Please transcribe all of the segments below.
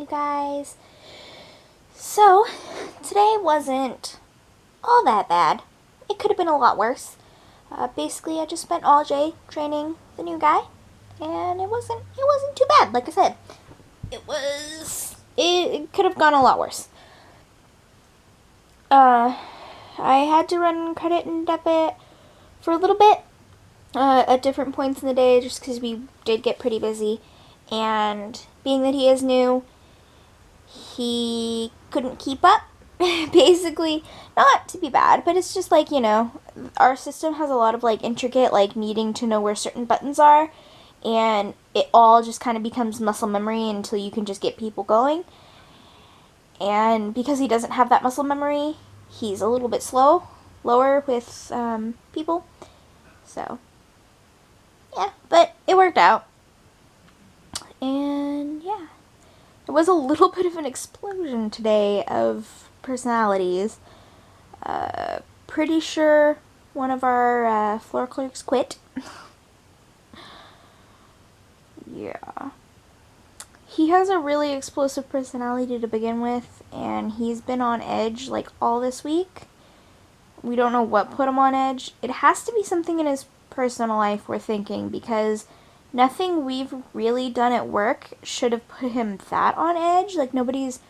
guys. So, today wasn't all that bad. It could have been a lot worse. Basically, I just spent all day training the new guy, and it wasn't too bad. Like I said, it could have gone a lot worse. I had to run credit and debit for a little bit at different points in the day, just because we did get pretty busy, and being that he is new, he couldn't keep up. Basically, not to be bad, but it's just like, our system has a lot of like intricate, like needing to know where certain buttons are, and it all just kind of becomes muscle memory until you can just get people going. And because he doesn't have that muscle memory, he's a little bit lower with people. So, yeah, but it worked out. And yeah. It was a little bit of an explosion today of personalities. Pretty sure one of our floor clerks quit. Yeah. He has a really explosive personality to begin with, and he's been on edge like all this week. We don't know what put him on edge. It has to be something in his personal life, we're thinking, because nothing we've really done at work should have put him that on edge. Like, nobody's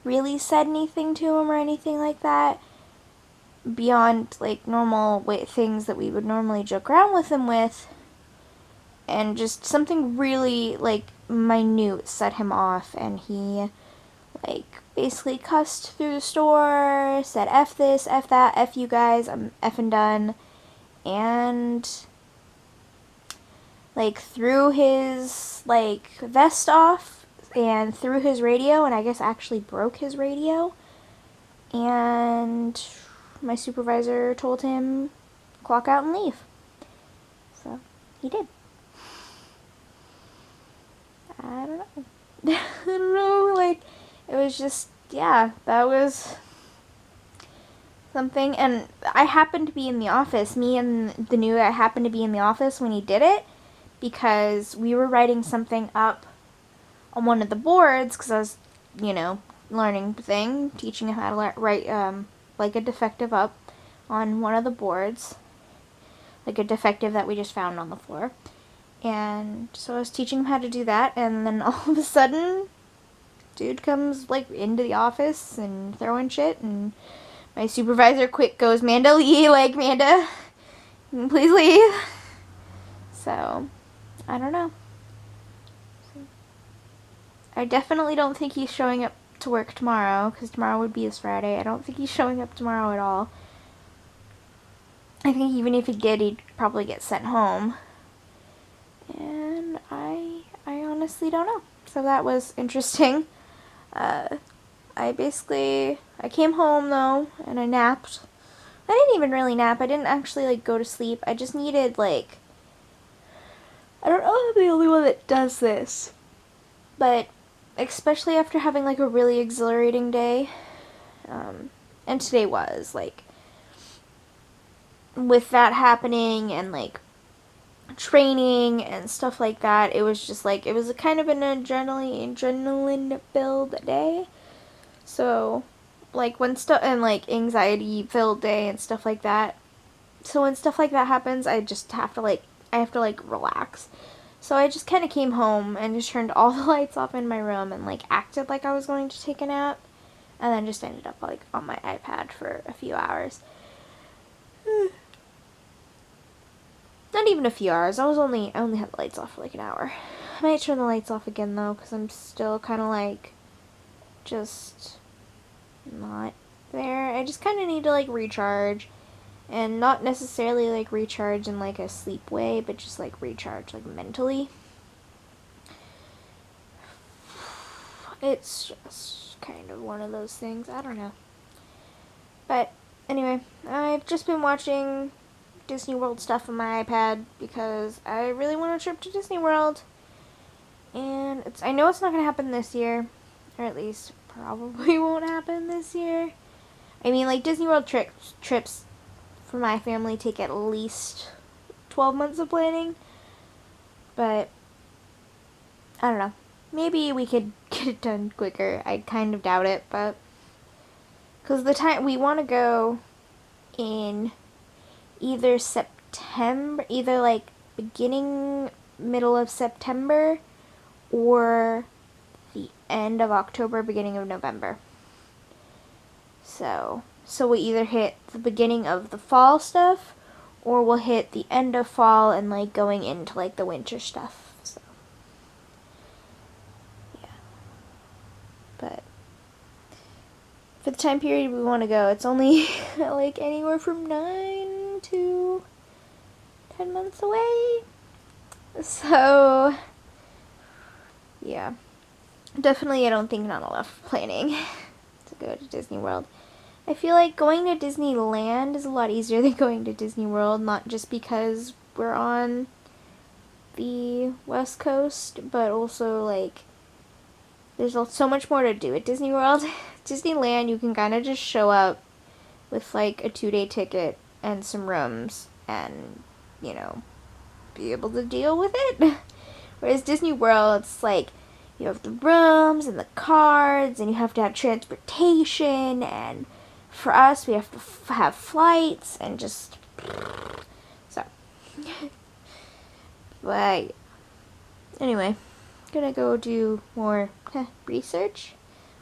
really said anything to him or anything like that beyond, like, normal things that we would normally joke around with him with. And just something really, like, minute set him off, and he, like, basically cussed through the store, said F this, F that, F you guys, I'm effing done, and like threw his like vest off and threw his radio, and I guess actually broke his radio. And my supervisor told him clock out and leave. So he did. I don't know. I don't know, like, it was just, yeah, that was something. And I happened to be in the office, me and the new guy happened to be in the office when he did it, because we were writing something up on one of the boards, because I was, learning thing, teaching him how to write, like a defective up on one of the boards, like a defective that we just found on the floor. And so I was teaching him how to do that, and then all of a sudden, dude comes, like, into the office and throwing shit, and my supervisor quick goes, Manda, leave, like, Manda, please leave. So, I don't know. I definitely don't think he's showing up to work tomorrow, because tomorrow would be his Friday. I don't think he's showing up tomorrow at all. I think even if he did, he'd probably get sent home. And I honestly don't know. So that was interesting. I came home though, and I napped. I didn't even really nap. I didn't actually, like, go to sleep. I just needed, like, I don't know if I'm the only one that does this, but especially after having, like, a really exhilarating day, and today was, like, with that happening and, like, training and stuff like that, it was just, like, it was a kind of an adrenaline-filled day. So, like, when stuff, and, like, anxiety-filled day and stuff like that. So when stuff like that happens, I just have to, like, relax. So I just kind of came home and just turned all the lights off in my room and, like, acted like I was going to take a nap. And then just ended up, like, on my iPad for a few hours. Not even a few hours. I only had the lights off for, like, an hour. I might turn the lights off again, though, because I'm still kind of, like, just not there. I just kind of need to, like, recharge. And not necessarily, like, recharge in, like, a sleep way, but just, like, recharge, like, mentally. It's just kind of one of those things. I don't know. But, anyway, I've just been watching Disney World stuff on my iPad because I really want a trip to Disney World. And I know it's not going to happen this year, or at least probably won't happen this year. I mean, like, Disney World trips for my family take at least 12 months of planning. But I don't know. Maybe we could get it done quicker. I kind of doubt it, but because the time we want to go in either September, either like beginning, middle of September, or the end of October, beginning of November. So we'll either hit the beginning of the fall stuff, or we'll hit the end of fall and like going into like the winter stuff. So yeah, but for the time period we want to go, it's only like anywhere from 9 to 10 months away. So yeah, definitely I don't think not enough planning to go to Disney World. I feel like going to Disneyland is a lot easier than going to Disney World, not just because we're on the West Coast, but also like there's so much more to do at Disney World. Disneyland, you can kind of just show up with like a 2-day ticket and some rooms and, you know, be able to deal with it. Whereas Disney World, it's like you have the rooms and the cards and you have to have transportation, and for us we have to have flights and just so. But anyway, gonna go do more research,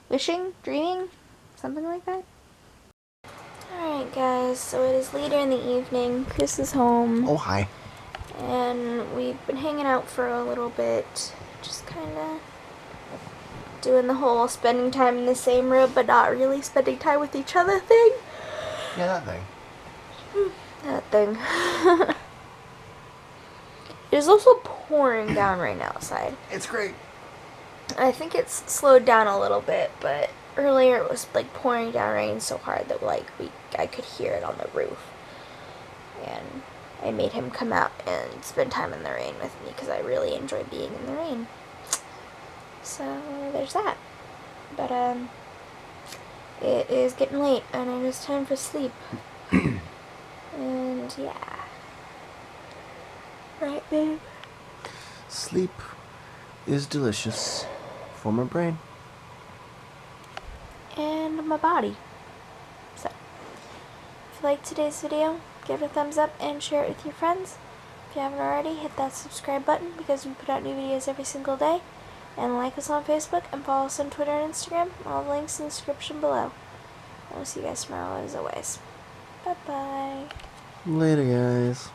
wishing, dreaming, something like that. Alright guys, so it is later in the evening. Chris is home. Oh, hi. And we've been hanging out for a little bit, just kind of doing the whole spending time in the same room but not really spending time with each other thing. Yeah, that thing. That thing. It is also pouring down right now outside. It's great. I think it's slowed down a little bit, but earlier it was like pouring down rain so hard that like I could hear it on the roof. And I made him come out and spend time in the rain with me because I really enjoy being in the rain. So there's that. But it is getting late and it is time for sleep. And yeah. Right, babe? Sleep is delicious for my brain. And my body. So, if you liked today's video, give it a thumbs up and share it with your friends. If you haven't already, hit that subscribe button because we put out new videos every single day. And like us on Facebook and follow us on Twitter and Instagram. All the links in the description below. And we'll see you guys tomorrow as always. Bye-bye. Later, guys.